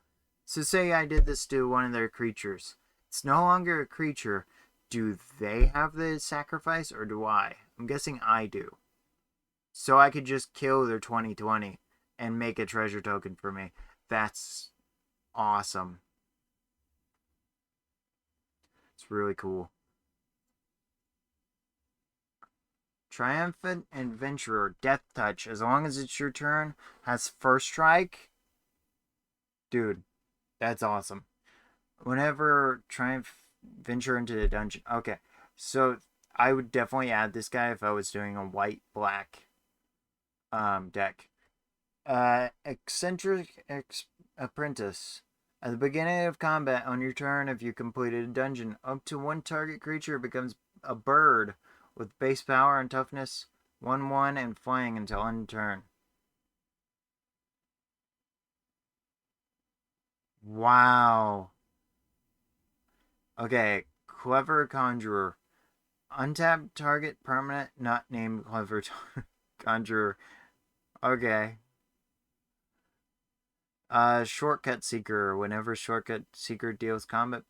So say I did this to one of their creatures. It's no longer a creature. Do they have the sacrifice or do I? I'm guessing I do. So I could just kill their 2020 and make a treasure token for me. That's awesome. It's really cool. Triumphant Adventurer, Death Touch. As long as it's your turn, has first strike. Dude, that's awesome. Whenever venture into the dungeon. Okay, so I would definitely add this guy if I was doing a white-black deck. Eccentric Apprentice. At the beginning of combat on your turn, if you completed a dungeon, up to one target creature becomes a bird with base power and toughness 1/1 and flying until end turn. Wow. Okay, Clever Conjurer. Untapped target permanent not named Clever Conjurer. Okay. Shortcut Seeker. Whenever Shortcut Seeker deals combat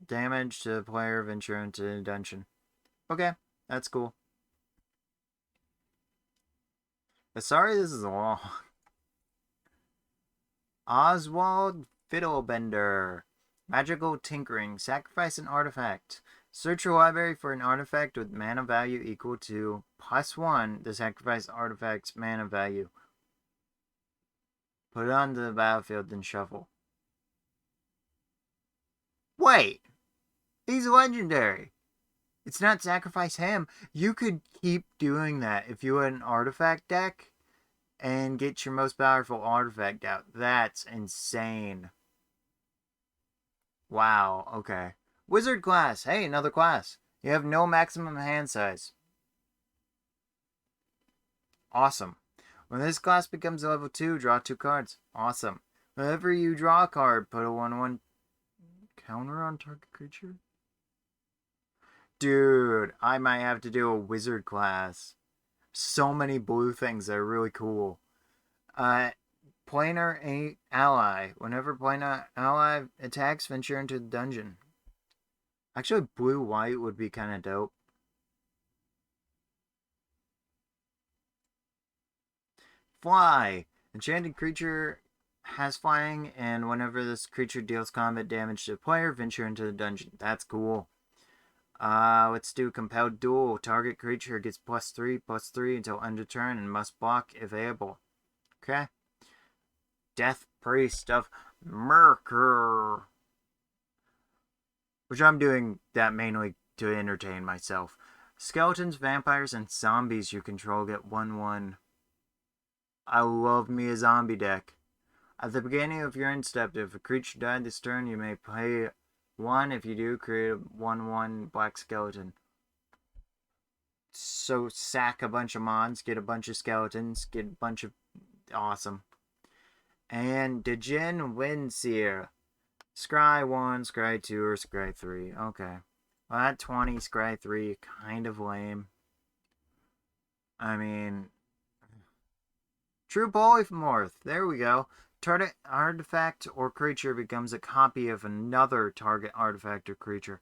damage to the player, venture into the dungeon. Okay, that's cool. Sorry this is long. Oswald Fiddlebender. Magical Tinkering. Sacrifice an artifact. Search your library for an artifact with mana value equal to +1 the sacrifice artifact's mana value. Put it onto the battlefield, then shuffle. Wait! He's legendary! It's not sacrifice him. You could keep doing that if you had an artifact deck and get your most powerful artifact out. That's insane. Wow, okay. Wizard class. Hey, another class. You have no maximum hand size. Awesome. When this class becomes level 2, draw 2 cards. Awesome. Whenever you draw a card, put a 1/1 counter on target creature. Dude, I might have to do a wizard class. So many blue things that are really cool. Planar ally. Whenever planar ally attacks, venture into the dungeon. Actually, blue-white would be kind of dope. Fly. Enchanted creature has flying, and whenever this creature deals combat damage to the player, venture into the dungeon. That's cool. Let's do Compelled Duel. Target creature gets +3/+3 until end of turn and must block if able. Okay. Death Priest of Merkur. Which I'm doing that mainly to entertain myself. Skeletons, vampires, and zombies you control get 1/1. I love me a zombie deck. At the beginning of your end step, if a creature died this turn, you may play 1. If you do, create a 1/1 black skeleton. So sack a bunch of mons, get a bunch of skeletons, get a bunch of... Awesome. And Djinn Windseer. Scry 1, Scry 2, or Scry 3. Okay. Well, that 20 Scry 3, kind of lame. I mean... True Polymorph. There we go. Target artifact or creature becomes a copy of another target artifact or creature.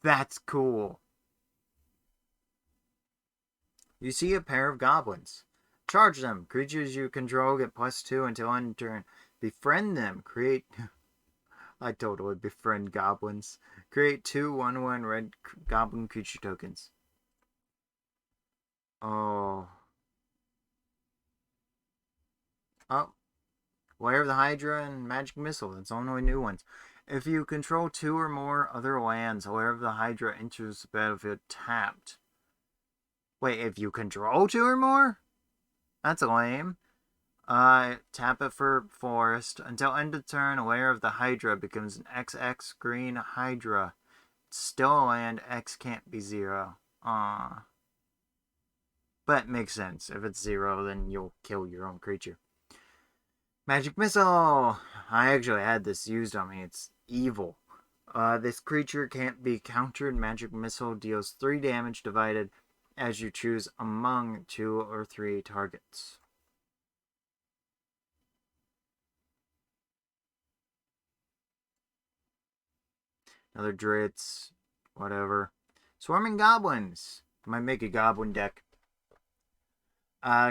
That's cool. You see a pair of goblins. Charge them. Creatures you control get +2 until end turn. Befriend them. Create... I totally befriend goblins. Create 2 1/1 red goblin creature tokens. Oh. Oh. Lair of the Hydra and Magic Missile. That's only new ones. If you control 2 or more other lands, wherever the Hydra enters the battlefield tapped. Wait, if you control 2 or more? That's lame. Tap it for forest. Until end of turn, a layer of the Hydra becomes an XX green Hydra. It's still a land, X can't be 0. But it makes sense. If it's 0, then you'll kill your own creature. Magic Missile! I actually had this used on me. It's evil. This creature can't be countered. Magic Missile deals 3 damage divided as you choose among 2 or 3 targets. Another Dritz. Whatever. Swarming Goblins. I might make a Goblin deck.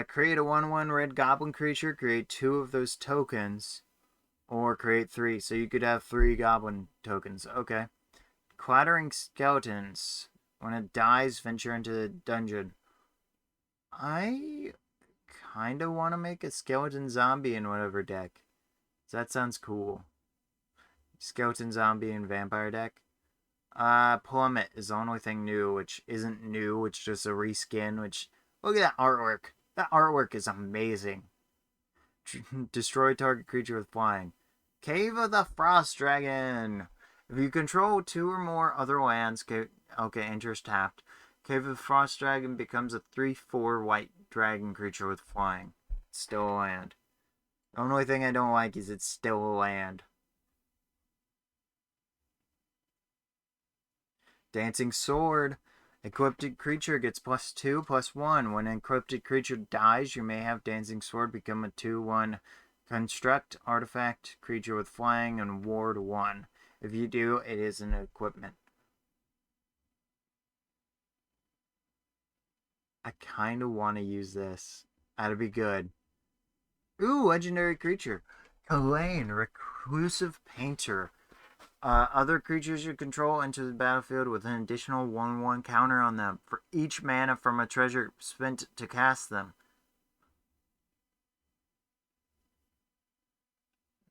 Create a 1/1 red Goblin creature. Create 2 of those tokens. Or create 3. So you could have 3 Goblin tokens. Okay. Clattering Skeletons. When it dies, venture into the dungeon. I kind of want to make a skeleton zombie in whatever deck. That sounds cool. Skeleton zombie and vampire deck. Plummet is the only thing new, which isn't new, it's just a reskin, which, look at that artwork. That artwork is amazing. Destroy target creature with flying. Cave of the Frost Dragon. If you control 2 or more other lands, enters tapped. Cave of the Frost Dragon becomes a 3/4 white dragon creature with flying. It's still a land. The only thing I don't like is it's still a land. Dancing Sword. Equipped creature gets +2/+1. When an equipped creature dies, you may have Dancing Sword become a 2/1 construct artifact creature with flying and ward 1. If you do, it is an equipment. I kind of want to use this. That'd be good. Ooh, legendary creature. Elaine, Reclusive Painter. Other creatures you control enter the battlefield with an additional 1/1 counter on them for each mana from a treasure spent to cast them.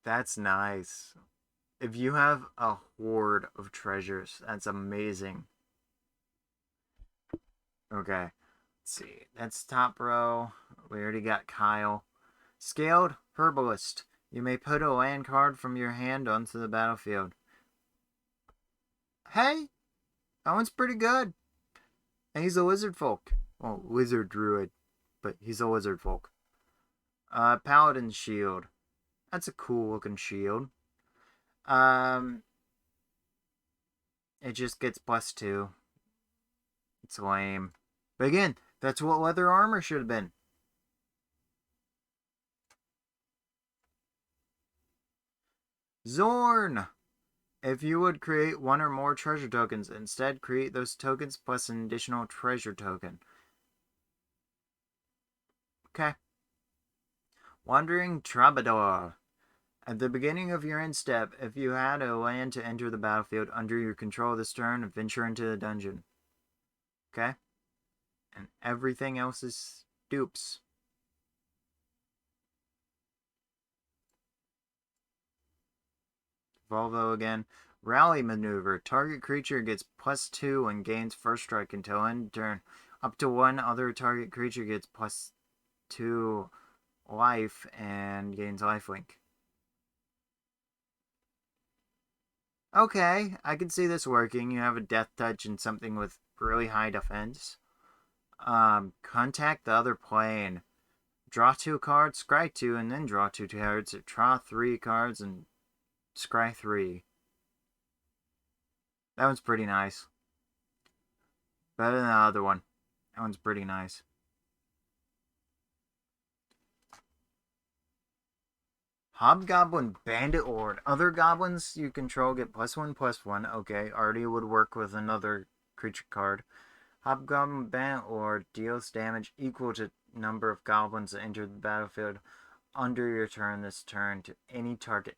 That's nice. If you have a horde of treasures, that's amazing. Okay. Let's see. That's top row. We already got Kyle. Scaled Herbalist. You may put a land card from your hand onto the battlefield. Hey! That one's pretty good. And he's a lizard folk. Well, wizard druid. But he's a lizard folk. Paladin Shield. That's a cool looking shield. It just gets +2. It's lame. But again, that's what leather armor should have been. Zorn! If you would create 1 or more treasure tokens, instead create those tokens plus an additional treasure token. Okay. Wandering Troubadour. At the beginning of your end step, if you had a land to enter the battlefield under your control this turn, venture into the dungeon. Okay? And everything else is dupes. Volvo again. Rally Maneuver. Target creature gets +2 and gains first strike until end of turn. Up to 1 other target creature gets +2 life and gains lifelink. Okay, I can see this working. You have a death touch and something with really high defense. Contact the other plane. Draw 2 cards, scry 2, and then draw 2 cards. Draw 3 cards and scry 3. That one's pretty nice. Better than the other one. That one's pretty nice. Hobgoblin Bandit Lord. Other goblins you control get +1/+1. Okay, already would work with another creature card. Hobgoblin Bandit Lord deals damage equal to number of goblins that enter the battlefield under your turn this turn to any target.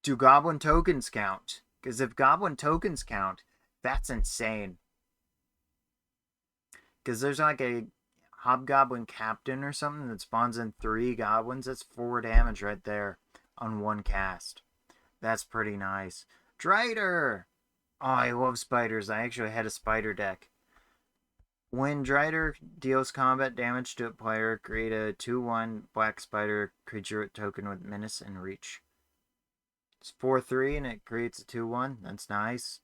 Do goblin tokens count? Because if goblin tokens count, that's insane. Because there's like a Hobgoblin Captain or something that spawns in 3 goblins. That's 4 damage right there on 1 cast. That's pretty nice. Drider! Oh, I love spiders. I actually had a spider deck. When Drider deals combat damage to a player, create a 2/1 black spider creature token with menace and reach. It's 4/3 and it creates a 2/1. That's nice.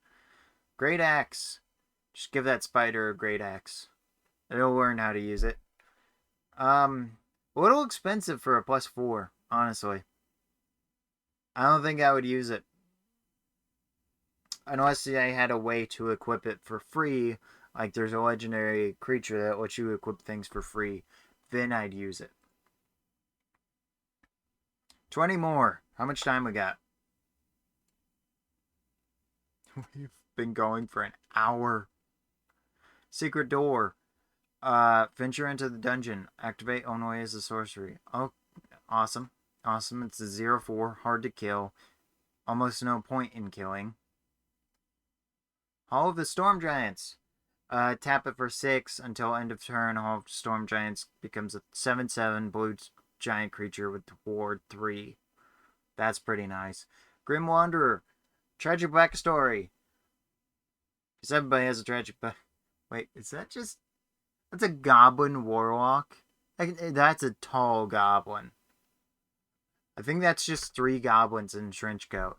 Great Axe. Just give that spider a Great Axe. It'll learn how to use it. A little expensive for a +4, honestly. I don't think I would use it. Unless I had a way to equip it for free. Like there's a legendary creature that lets you equip things for free. Then I'd use it. 20 more. How much time we got? We've been going for an hour. Secret door. Venture into the dungeon. Activate only as a sorcery. Oh, awesome. Awesome. It's a 0/4. Hard to kill. Almost no point in killing. Hall of the Storm Giants. Tap it for 6 until end of turn. Hall of Storm Giants becomes a 7/7 blue giant creature with ward 3. That's pretty nice. Grim Wanderer. Tragic backstory. Because everybody has a tragic back. Wait, is that just... That's a goblin warlock? That's a tall goblin. I think that's just 3 goblins in trench coat.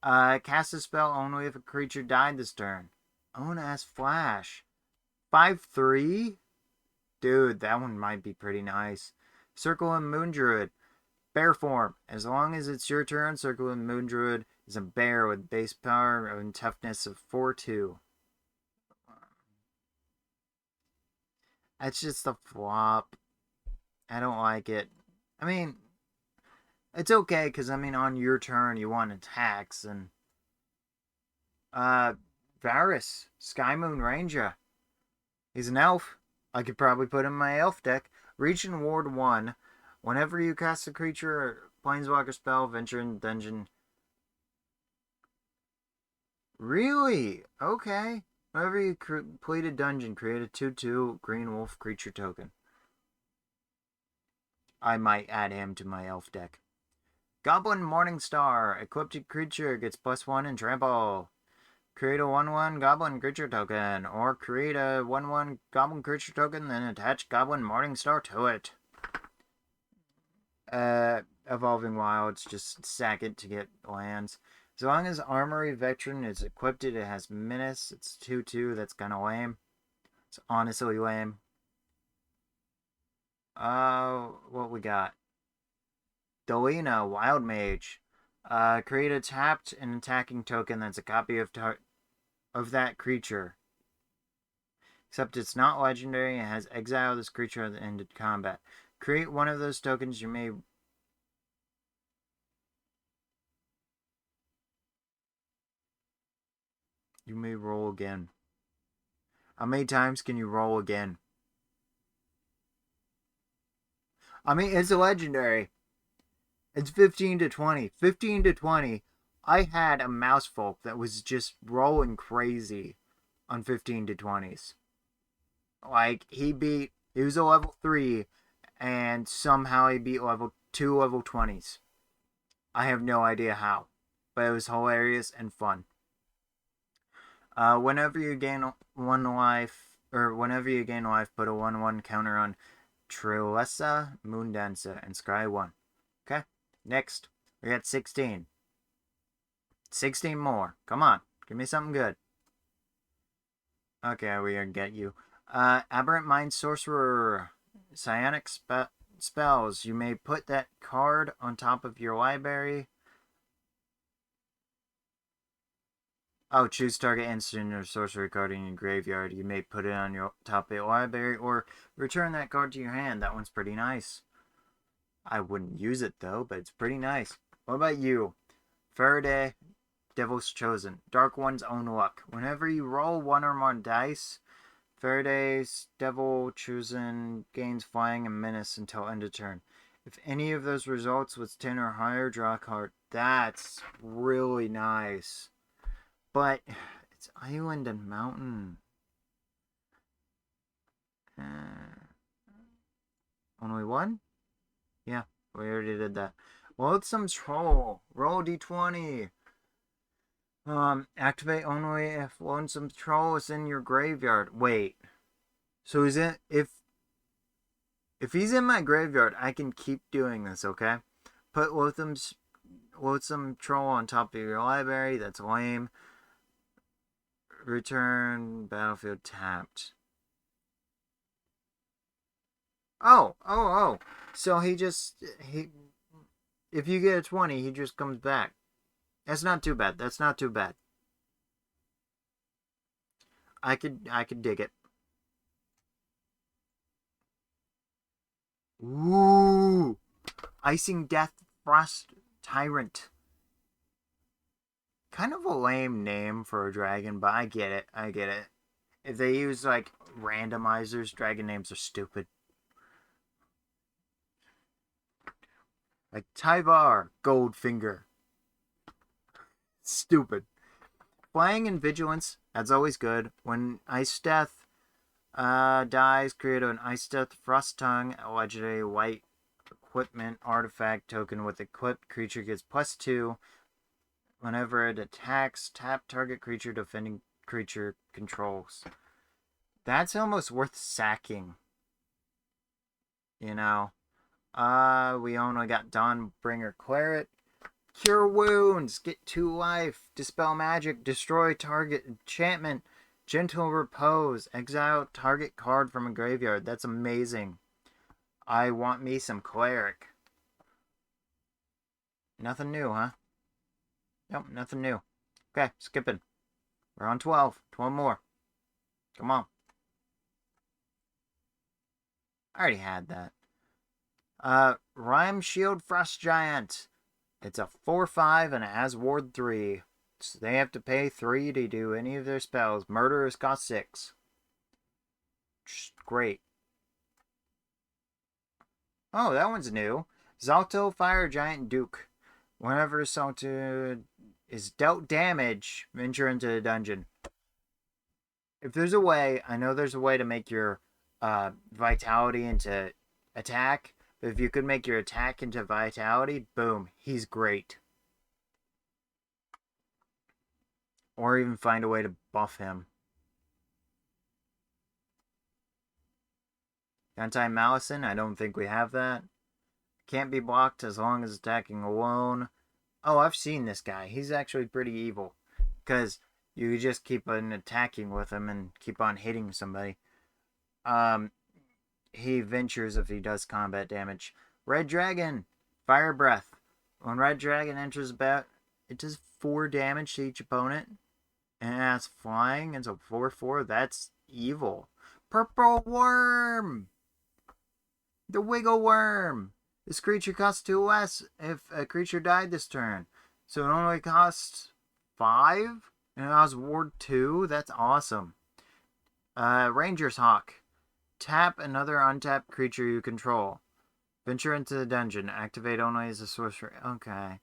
Cast a spell only if a creature died this turn. Own as Flash. 5/3? Dude, that one might be pretty nice. Circle and Moon Druid. Bear form. As long as it's your turn, Circle and Moon Druid is a bear with base power and toughness of 4/2. That's just a flop. I don't like it. I mean, it's okay, because, I mean, on your turn, you want attacks, and... Varus, Sky Moon Ranger. He's an elf. I could probably put him in my elf deck. Reach and ward 1. Whenever you cast a creature or planeswalker spell, venture in the dungeon. Really? Okay. Whenever you complete a dungeon, create a 2/2 green wolf creature token. I might add him to my elf deck. Goblin Morningstar. Equipped creature gets +1 in trample. Create a 1/1 goblin creature token, or create a 1/1 goblin creature token, then attach Goblin Morningstar to it. Evolving Wilds, just sack it to get lands. As long as Armory Veteran is equipped, it has Menace. It's 2/2, that's kind of lame. It's honestly lame. What we got? Delina, Wild Mage. Create a tapped and attacking token that's a copy of that creature. Except it's not legendary and has exile this creature at the end of combat. Create one of those tokens. You may roll again. How many times can you roll again? I mean, it's a legendary. It's 15 to 20. 15 to 20. I had a mouse folk that was just rolling crazy on 15 to 20s. Like, he was a level 3, and somehow he beat level 2 level 20s. I have no idea how, but it was hilarious and fun. Whenever you gain 1 life, put a 1/1 counter on Trilessa, Moondancer, and Scry 1. Okay, next, we got 16. 16 more. Come on, give me something good. Okay, we are get you. Aberrant Mind Sorcerer. Psionic spells. You may put that card on top of your library. Oh, choose target instant or sorcery card in your graveyard. You may put it on your top of your library or return that card to your hand. That one's pretty nice. I wouldn't use it though, but it's pretty nice. What about you? Faraday, Devil's Chosen. Dark One's Own Luck. Whenever you roll 1 or more dice, Faraday's Devil Chosen gains flying and menace until end of turn. If any of those results was 10 or higher, draw a card. That's really nice. But it's island and mountain. Only one? Yeah, we already did that. Loathsome Troll. Roll d20. Activate only if Lonesome Troll is in your graveyard. Wait. So is it if he's in my graveyard, I can keep doing this, okay? Put Loathsome Troll on top of your library. That's lame. Return battlefield tapped. Oh. So he if you get a 20, he just comes back. That's not too bad. That's not too bad. I could dig it. Ooh. Icing Death Frost Tyrant. Kind of a lame name for a dragon, but I get it. I get it. If they use like randomizers, dragon names are stupid. Like Tyvar Goldfinger. Stupid. Flying and Vigilance, that's always good. When Ice Death dies, create an Ice Death Frost Tongue, a legendary white equipment artifact token with equipped creature gets +2. Whenever it attacks, tap target creature defending creature controls. That's almost worth sacking. You know. We only got Dawnbringer Claret. Cure wounds, get 2 life, dispel magic, destroy target enchantment, gentle repose, exile target card from a graveyard. That's amazing. I want me some cleric. Nothing new, huh? Nope, nothing new. Okay, skipping. We're on 12. 12 more. Come on. I already had that. Rhyme Shield Frost Giant. It's a 4/5 and it has Ward 3. So they have to pay 3 to do any of their spells. Murderers cost 6. Great. Oh, that one's new. Zalto Fire Giant Duke. Whenever Zalto is dealt damage, venture into the dungeon. If there's a way, I know there's a way to make your vitality into attack, but if you could make your attack into vitality, boom, he's great. Or even find a way to buff him. Anti-Malison, I don't think we have that. Can't be blocked as long as attacking alone. Oh, I've seen this guy. He's actually pretty evil. Because you just keep on attacking with him and keep on hitting somebody. He ventures if he does combat damage. Red Dragon, Fire Breath. When Red Dragon enters bat, it does 4 damage to each opponent. And it has flying, and so 4/4. That's evil. Purple Worm! The Wiggle Worm! This creature costs 2 less if a creature died this turn. So it only costs 5? And it has Ward 2? That's awesome. Ranger's Hawk. Tap another untapped creature you control. Venture into the dungeon. Activate only as a sorcerer. Okay.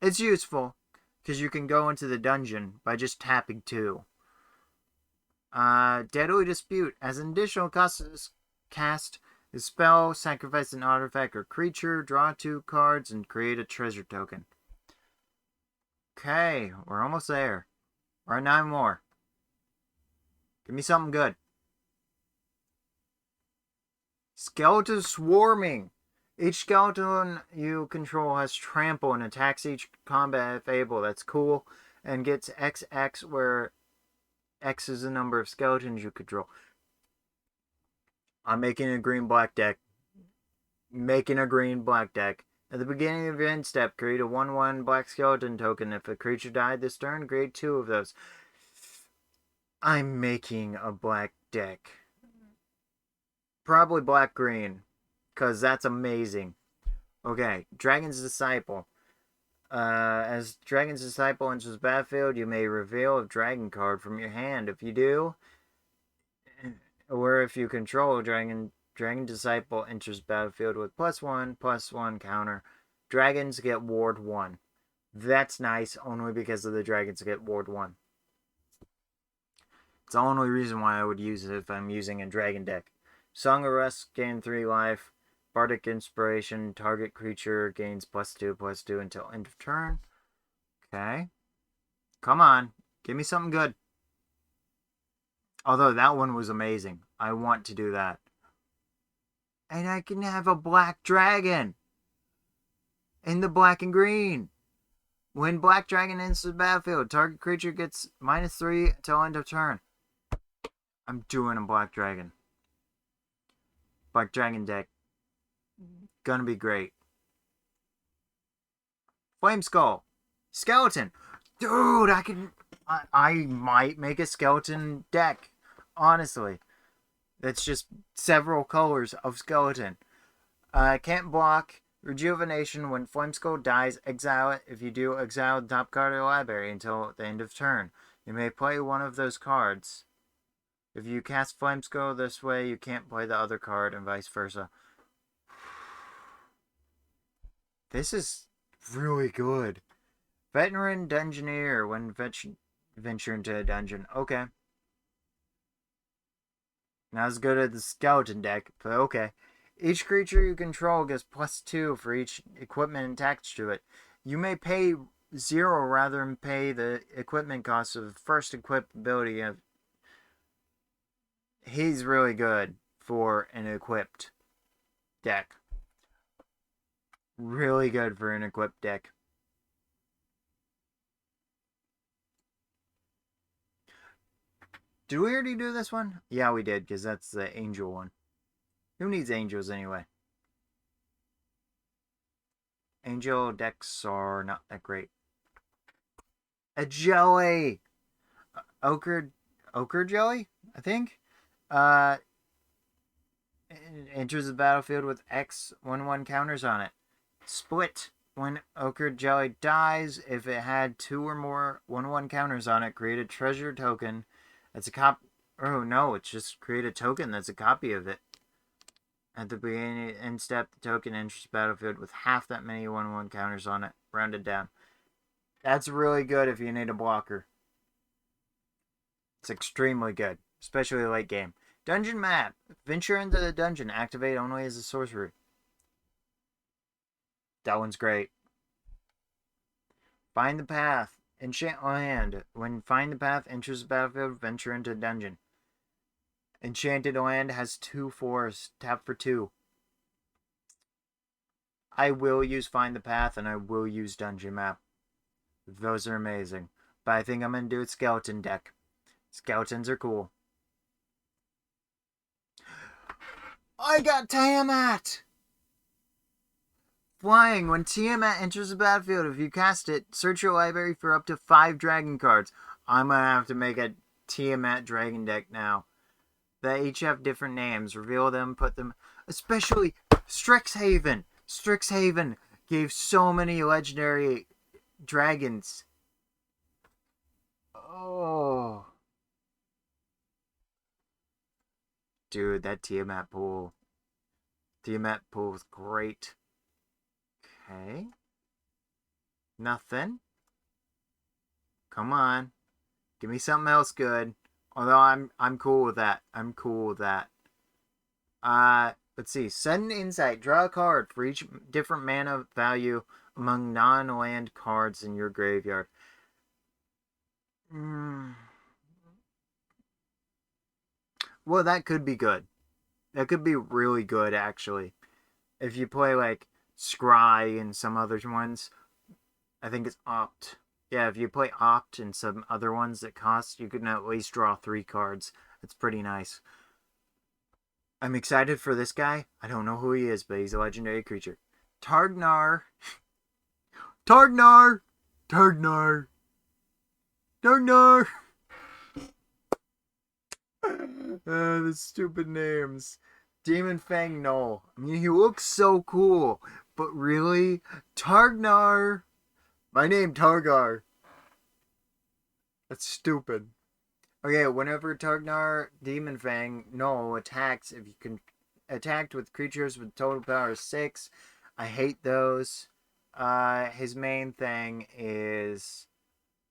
It's useful, because you can go into the dungeon by just tapping 2. Deadly Dispute. As an additional cost, cast a spell, sacrifice an artifact or creature, draw 2 cards, and create a treasure token. Okay, we're almost there. We're at 9 more. Give me something good. Skeleton Swarming. Each skeleton you control has trample and attacks each combat if able. That's cool. And gets XX, where X is the number of skeletons you control. I'm making a green-black deck. At the beginning of your end step, create a 1/1 black skeleton token. If a creature died this turn, create 2 of those. I'm making a black deck. Probably black-green, because that's amazing. Okay, Dragon's Disciple. As Dragon's Disciple enters the battlefield, you may reveal a dragon card from your hand. If you do, or if you control a Dragon Disciple enters battlefield with +1/+1 counter, dragons get Ward 1. That's nice, only because of the dragons get Ward 1. It's the only reason why I would use it if I'm using a dragon deck. Song of Rest, gain 3 life. Bardic Inspiration, target creature gains +2/+2 until end of turn. Okay. Come on. Give me something good. Although that one was amazing. I want to do that. And I can have a black dragon in the black and green. When black dragon enters the battlefield, target creature gets -3 until end of turn. I'm doing a black dragon. Black dragon deck. Gonna be great. Flame Skull. Skeleton. Dude, I might make a skeleton deck. Honestly. That's just several colors of skeleton. Can't block. Rejuvenation. When Flame Skull dies, exile it. If you do, exile the top card of the library until the end of turn. You may play one of those cards. If you cast Flame Skull this way, you can't play the other card, and vice versa. This is really good. Veteran Dungeoneer. When venture into a dungeon. Okay. Not as good as the skeleton deck, but okay. Each creature you control gets +2 for each equipment attached to it. You may pay 0 rather than pay the equipment cost of the first equipped ability. He's really good for an equipped deck. Really good for an equipped deck. Did we already do this one? Yeah, we did, because that's the angel one. Who needs angels anyway? Angel decks are not that great. A jelly! Ochre jelly, I think? Enters the battlefield with X 1/1 counters on it. Split. When Ochre Jelly dies, if it had 2 or more 1/1 counters on it, create a treasure token that's a cop. Oh no, it's just create a token that's a copy of it. At the beginning end step, the token enters the battlefield with half that many 1/1 counters on it, rounded down. That's really good if you need a blocker. It's extremely good, especially late game. Dungeon map. Venture into the dungeon. Activate only as a sorcery. That one's great. Find the path. Enchant land. When find the path enters the battlefield, venture into the dungeon. Enchanted land has 2 forests. Tap for 2. I will use find the path and I will use dungeon map. Those are amazing. But I think I'm going to do a skeleton deck. Skeletons are cool. I got Tiamat! Flying. When Tiamat enters the battlefield, if you cast it, search your library for up to 5 dragon cards. I'm going to have to make a Tiamat dragon deck now. They each have different names. Reveal them, put them... Especially Strixhaven. Strixhaven gave so many legendary dragons. Oh. Dude, that Tiamat pool. Tiamat pool is great. Okay. Nothing. Come on. Give me something else good. Although I'm cool with that. I'm cool with that. Let's see. Sudden Insight. Draw a card for each different mana value among non-land cards in your graveyard. Well, that could be good. That could be really good, actually. If you play, like, Scry and some other ones. I think it's Opt. Yeah, if you play Opt and some other ones that cost, you can at least draw 3 cards. It's pretty nice. I'm excited for this guy. I don't know who he is, but he's a legendary creature. Targnar. Targnar! Targnar! Targnar! The stupid names. Demon Fang Null. I mean, he looks so cool. But really? Targnar! My name Targar. That's stupid. Okay, whenever Targnar Demon Fang Null attacks, if you can attacked with creatures with total power 6, I hate those. His main thing is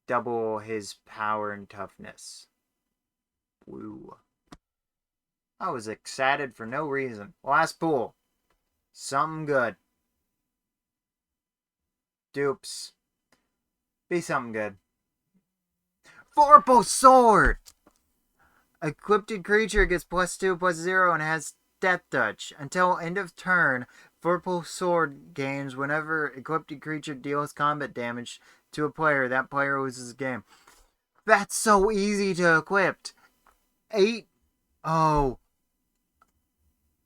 double his power and toughness. Woo. I was excited for no reason. Last pool. Something good. Dupes. Be something good. Vorpal Sword! Equipped creature gets +2/+0 and has Death Touch. Until end of turn, Vorpal Sword gains whenever equipped creature deals combat damage to a player. That player loses the game. That's so easy to equip. 8. Oh.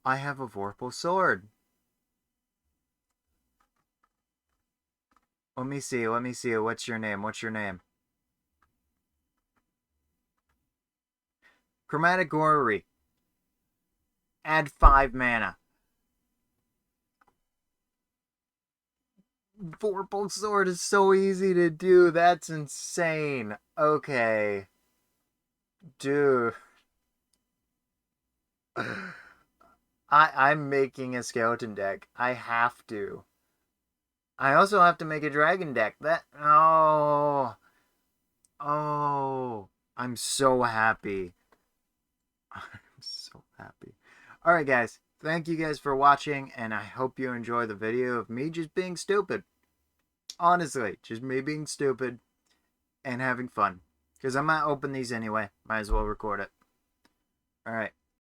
I have a Vorpal Sword. Let me see. What's your name? Chromatic Orrery. Add 5 mana. Vorpal Sword is so easy to do. That's insane. Okay. Dude. I'm making a skeleton deck. I have to. I also have to make a dragon deck. Oh. I'm so happy. I'm so happy. Alright, guys. Thank you guys for watching, and I hope you enjoy the video of me just being stupid. Honestly, just me being stupid and having fun. Because I might open these anyway. Might as well record it. Alright.